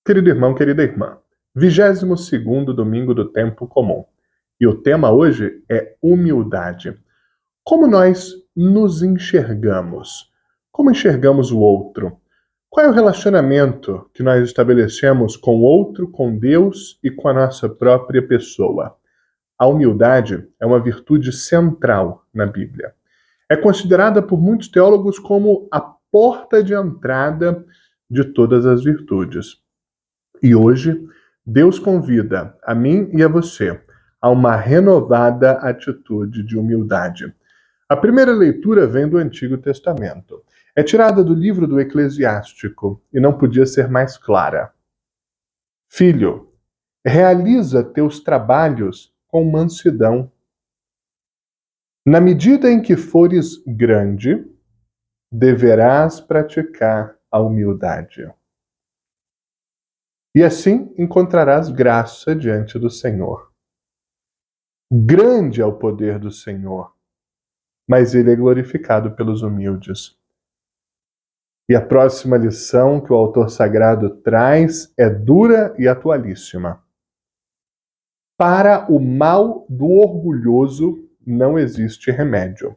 Querido irmão, querida irmã, 22º domingo do tempo comum. E o tema hoje é humildade. Como nós nos enxergamos? Como enxergamos o outro? Qual é o relacionamento que nós estabelecemos com o outro, com Deus e com a nossa própria pessoa? A humildade é uma virtude central na Bíblia. É considerada por muitos teólogos como a porta de entrada de todas as virtudes. E hoje, Deus convida a mim e a você a uma renovada atitude de humildade. A primeira leitura vem do Antigo Testamento. É tirada do livro do Eclesiástico e não podia ser mais clara. Filho, realiza teus trabalhos com mansidão. Na medida em que fores grande, deverás praticar a humildade. E assim encontrarás graça diante do Senhor. Grande é o poder do Senhor, mas ele é glorificado pelos humildes. E a próxima lição que o autor sagrado traz é dura e atualíssima. Para o mal do orgulhoso não existe remédio.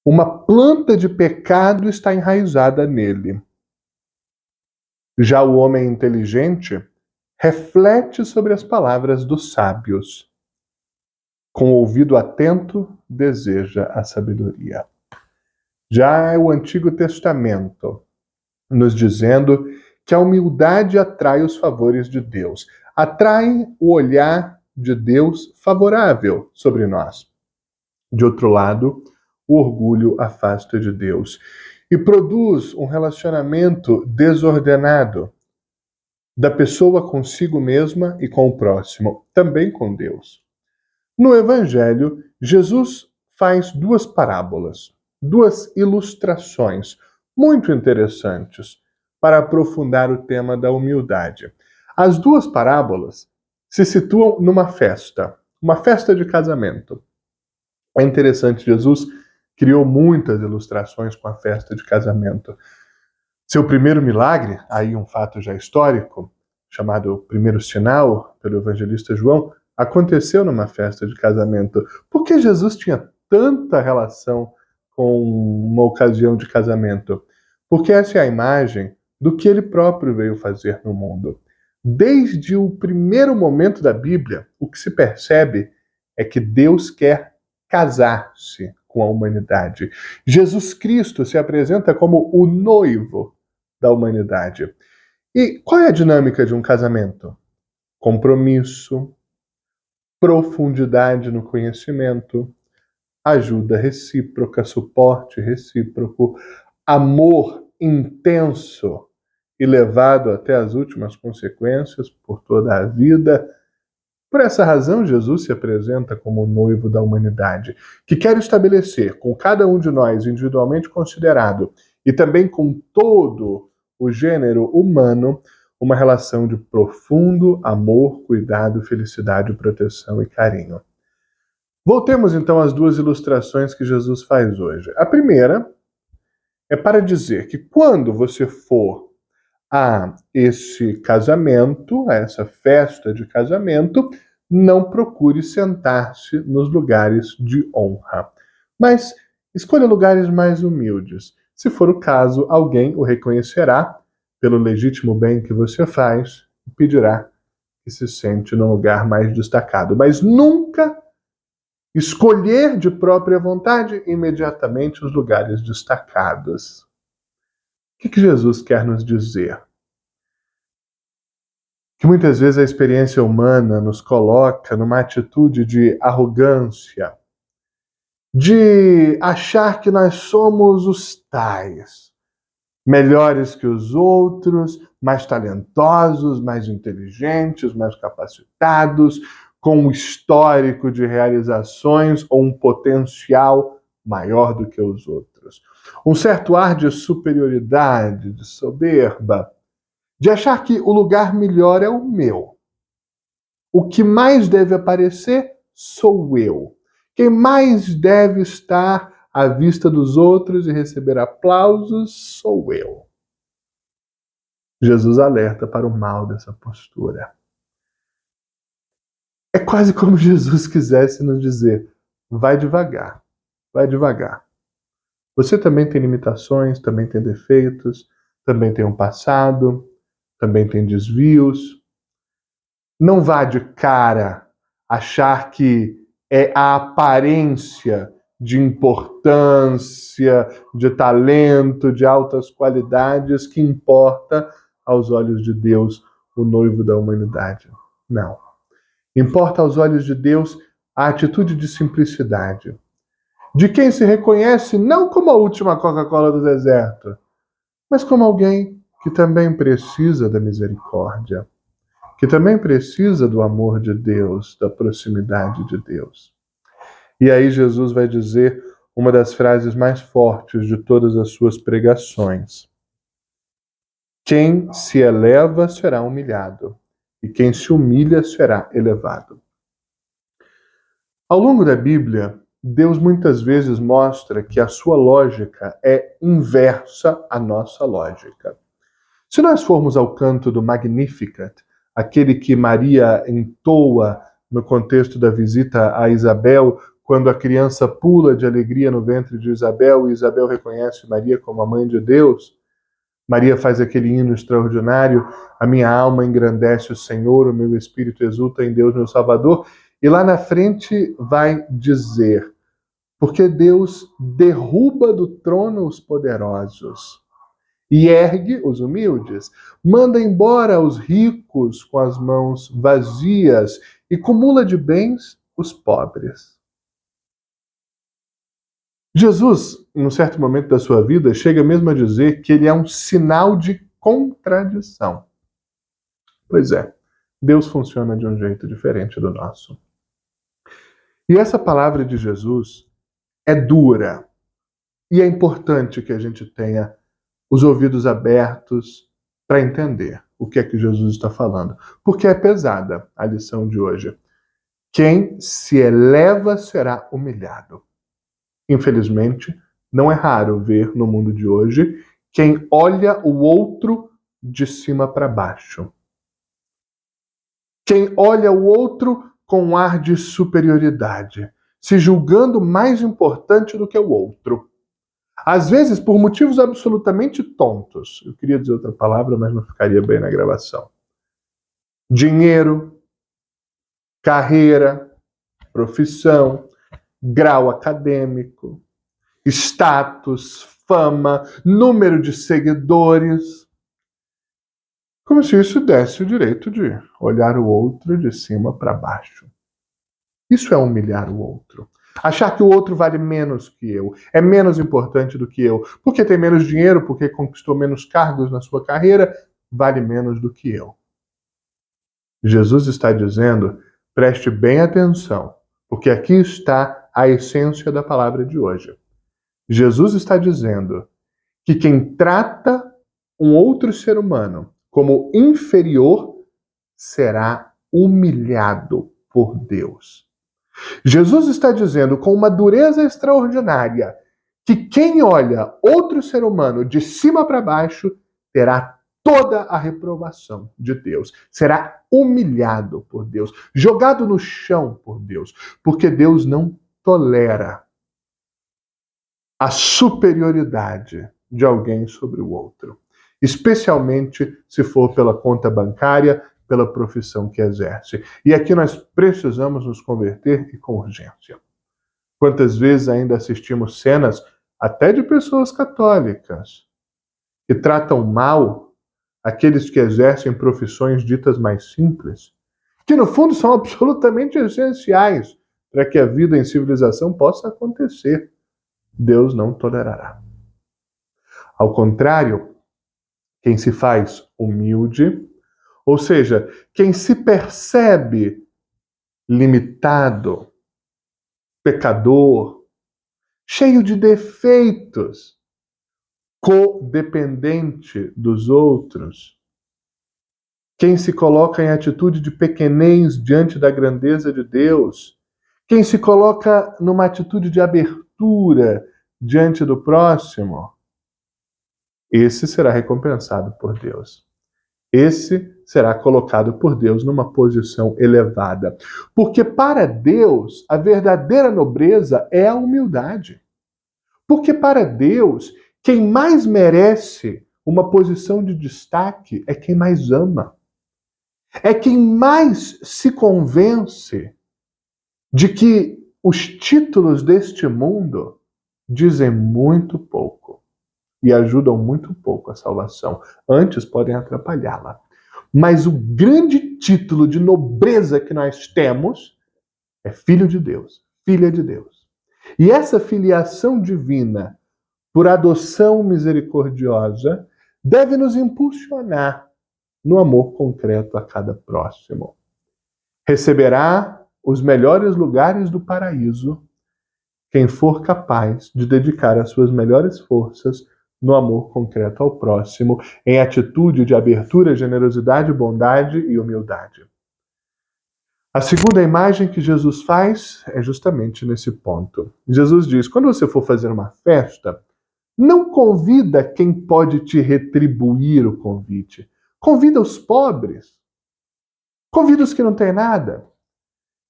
Uma planta de pecado está enraizada nele. Já o homem inteligente reflete sobre as palavras dos sábios. Com o ouvido atento, deseja a sabedoria. Já é o Antigo Testamento, nos dizendo que a humildade atrai os favores de Deus, atrai o olhar de Deus favorável sobre nós. De outro lado, o orgulho afasta de Deus e produz um relacionamento desordenado da pessoa consigo mesma e com o próximo, também com Deus. No Evangelho, Jesus faz duas parábolas, duas ilustrações muito interessantes para aprofundar o tema da humildade. As duas parábolas se situam numa festa, uma festa de casamento. É interessante, Jesus criou muitas ilustrações com a festa de casamento. Seu primeiro milagre, aí um fato já histórico, chamado primeiro sinal pelo evangelista João, aconteceu numa festa de casamento. Por que Jesus tinha tanta relação com uma ocasião de casamento? Porque essa é a imagem do que ele próprio veio fazer no mundo. Desde o primeiro momento da Bíblia, o que se percebe é que Deus quer casar-se com a humanidade. Jesus Cristo se apresenta como o noivo da humanidade. E qual é a dinâmica de um casamento? Compromisso, profundidade no conhecimento, ajuda recíproca, suporte recíproco, amor intenso e levado até as últimas consequências por toda a vida. Por essa razão, Jesus se apresenta como o noivo da humanidade, que quer estabelecer com cada um de nós individualmente considerado e também com todo o gênero humano uma relação de profundo amor, cuidado, felicidade, proteção e carinho. Voltemos então às duas ilustrações que Jesus faz hoje. A primeira é para dizer que quando você for a esse casamento, a essa festa de casamento, não procure sentar-se nos lugares de honra, mas escolha lugares mais humildes. Se for o caso, alguém o reconhecerá pelo legítimo bem que você faz e pedirá que se sente num lugar mais destacado. Mas nunca escolher de própria vontade imediatamente os lugares destacados. O que Jesus quer nos dizer? Que muitas vezes a experiência humana nos coloca numa atitude de arrogância, de achar que nós somos os tais, melhores que os outros, mais talentosos, mais inteligentes, mais capacitados, com um histórico de realizações ou um potencial maior do que os outros. Um certo ar de superioridade, de soberba, de achar que o lugar melhor é o meu. O que mais deve aparecer sou eu. Quem mais deve estar à vista dos outros e receber aplausos sou eu. Jesus alerta para o mal dessa postura. É quase como Jesus quisesse nos dizer: vai devagar, vai devagar. Você também tem limitações, também tem defeitos, também tem um passado, também tem desvios. Não vá de cara achar que é a aparência de importância, de talento, de altas qualidades que importa aos olhos de Deus, o noivo da humanidade. Não. Importa aos olhos de Deus a atitude de simplicidade, de quem se reconhece não como a última Coca-Cola do deserto, mas como alguém que também precisa da misericórdia, que também precisa do amor de Deus, da proximidade de Deus. E aí Jesus vai dizer uma das frases mais fortes de todas as suas pregações: quem se eleva será humilhado, e quem se humilha será elevado. Ao longo da Bíblia, Deus muitas vezes mostra que a sua lógica é inversa à nossa lógica. Se nós formos ao canto do Magnificat, aquele que Maria entoa no contexto da visita a Isabel, quando a criança pula de alegria no ventre de Isabel e Isabel reconhece Maria como a mãe de Deus, Maria faz aquele hino extraordinário: a minha alma engrandece o Senhor, o meu espírito exulta em Deus, meu Salvador. E lá na frente vai dizer: porque Deus derruba do trono os poderosos e ergue os humildes, manda embora os ricos com as mãos vazias e cumula de bens os pobres. Jesus, num certo momento da sua vida, chega mesmo a dizer que ele é um sinal de contradição. Pois é, Deus funciona de um jeito diferente do nosso. E essa palavra de Jesus é dura. E é importante que a gente tenha os ouvidos abertos para entender o que é que Jesus está falando. Porque é pesada a lição de hoje. Quem se eleva será humilhado. Infelizmente, não é raro ver no mundo de hoje quem olha o outro de cima para baixo. Quem olha o outro com um ar de superioridade, se julgando mais importante do que o outro. Às vezes por motivos absolutamente tontos. Eu queria dizer outra palavra, mas não ficaria bem na gravação. Dinheiro, carreira, profissão, grau acadêmico, status, fama, número de seguidores. Como se isso desse o direito de olhar o outro de cima para baixo. Isso é humilhar o outro. Achar que o outro vale menos que eu, é menos importante do que eu, porque tem menos dinheiro, porque conquistou menos cargos na sua carreira, vale menos do que eu. Jesus está dizendo, preste bem atenção, porque aqui está a essência da palavra de hoje. Jesus está dizendo que quem trata um outro ser humano como inferior será humilhado por Deus. Jesus está dizendo com uma dureza extraordinária que quem olha outro ser humano de cima para baixo terá toda a reprovação de Deus. Será humilhado por Deus, jogado no chão por Deus, porque Deus não tolera a superioridade de alguém sobre o outro, especialmente se for pela conta bancária, pela profissão que exerce. E aqui nós precisamos nos converter e com urgência. Quantas vezes ainda assistimos cenas, até de pessoas católicas, que tratam mal aqueles que exercem profissões ditas mais simples, que no fundo são absolutamente essenciais para que a vida em civilização possa acontecer. Deus não tolerará. Ao contrário, quem se faz humilde, ou seja, quem se percebe limitado, pecador, cheio de defeitos, codependente dos outros, quem se coloca em atitude de pequenez diante da grandeza de Deus, quem se coloca numa atitude de abertura diante do próximo, esse será recompensado por Deus. esse será colocado por Deus numa posição elevada. Porque para Deus, a verdadeira nobreza é a humildade. Porque para Deus, quem mais merece uma posição de destaque é quem mais ama. É quem mais se convence de que os títulos deste mundo dizem muito pouco e ajudam muito pouco a salvação. Antes podem atrapalhá-la. Mas o grande título de nobreza que nós temos é filho de Deus, filha de Deus. E essa filiação divina, por adoção misericordiosa, deve nos impulsionar no amor concreto a cada próximo. Receberá os melhores lugares do paraíso quem for capaz de dedicar as suas melhores forças no amor concreto ao próximo, em atitude de abertura, generosidade, bondade e humildade. A segunda imagem que Jesus faz é justamente nesse ponto. Jesus diz: quando você for fazer uma festa, não convida quem pode te retribuir o convite. Convida os pobres. Convida os que não têm nada.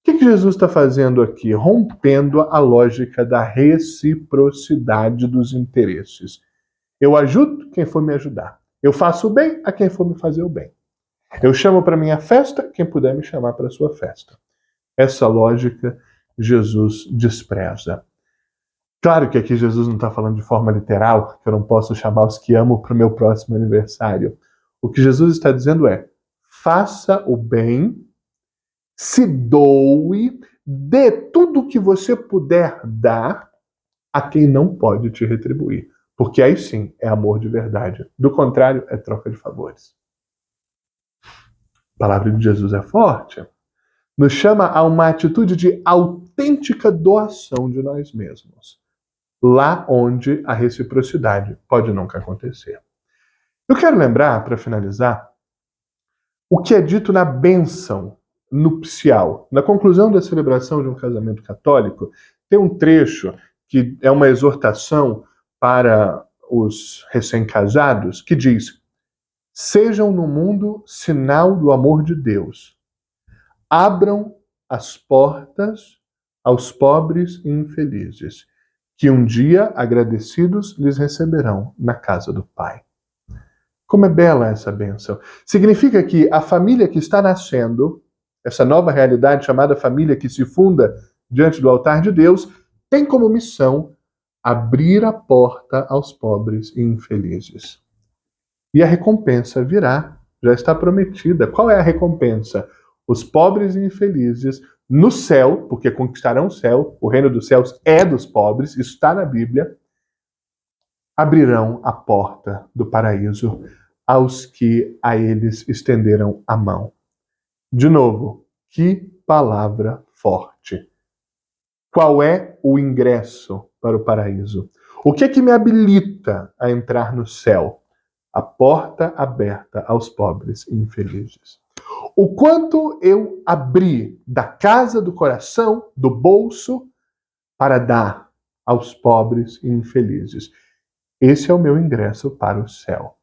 O que Jesus está fazendo aqui? Rompendo a lógica da reciprocidade dos interesses. Eu ajudo quem for me ajudar. Eu faço o bem a quem for me fazer o bem. Eu chamo para minha festa quem puder me chamar para sua festa. Essa lógica Jesus despreza. Claro que aqui Jesus não está falando de forma literal, que eu não posso chamar os que amo para o meu próximo aniversário. O que Jesus está dizendo é: faça o bem, se doe, dê tudo o que você puder dar a quem não pode te retribuir. Porque aí sim é amor de verdade. Do contrário, é troca de favores. A palavra de Jesus é forte. Nos chama a uma atitude de autêntica doação de nós mesmos. Lá onde a reciprocidade pode nunca acontecer. Eu quero lembrar, para finalizar, o que é dito na bênção nupcial. Na conclusão da celebração de um casamento católico, tem um trecho que é uma exortação para os recém-casados, que diz: sejam no mundo sinal do amor de Deus. Abram as portas aos pobres e infelizes, que um dia, agradecidos, lhes receberão na casa do Pai. Como é bela essa bênção. Significa que a família que está nascendo, essa nova realidade chamada família que se funda diante do altar de Deus, tem como missão abrir a porta aos pobres e infelizes. E a recompensa virá, já está prometida. Qual é a recompensa? Os pobres e infelizes no céu, porque conquistarão o céu, o reino dos céus é dos pobres, isso está na Bíblia, abrirão a porta do paraíso aos que a eles estenderam a mão. De novo, que palavra forte. Qual é o ingresso para o paraíso? O que é que me habilita a entrar no céu? A porta aberta aos pobres e infelizes. O quanto eu abri da casa, do coração, do bolso, para dar aos pobres e infelizes. Esse é o meu ingresso para o céu.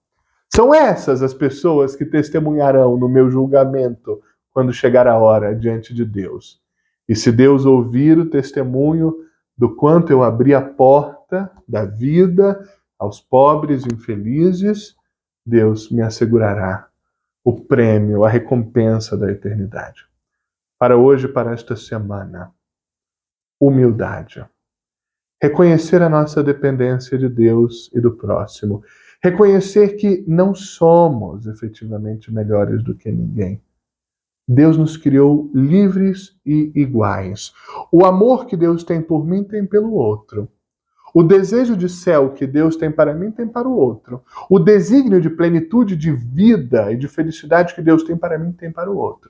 São essas as pessoas que testemunharão no meu julgamento quando chegar a hora diante de Deus. E se Deus ouvir o testemunho do quanto eu abri a porta da vida aos pobres e infelizes, Deus me assegurará o prêmio, a recompensa da eternidade. Para hoje, para esta semana, humildade. Reconhecer a nossa dependência de Deus e do próximo. Reconhecer que não somos efetivamente melhores do que ninguém. Deus nos criou livres e iguais. O amor que Deus tem por mim tem pelo outro. O desejo de céu que Deus tem para mim tem para o outro. O desígnio de plenitude de vida e de felicidade que Deus tem para mim tem para o outro.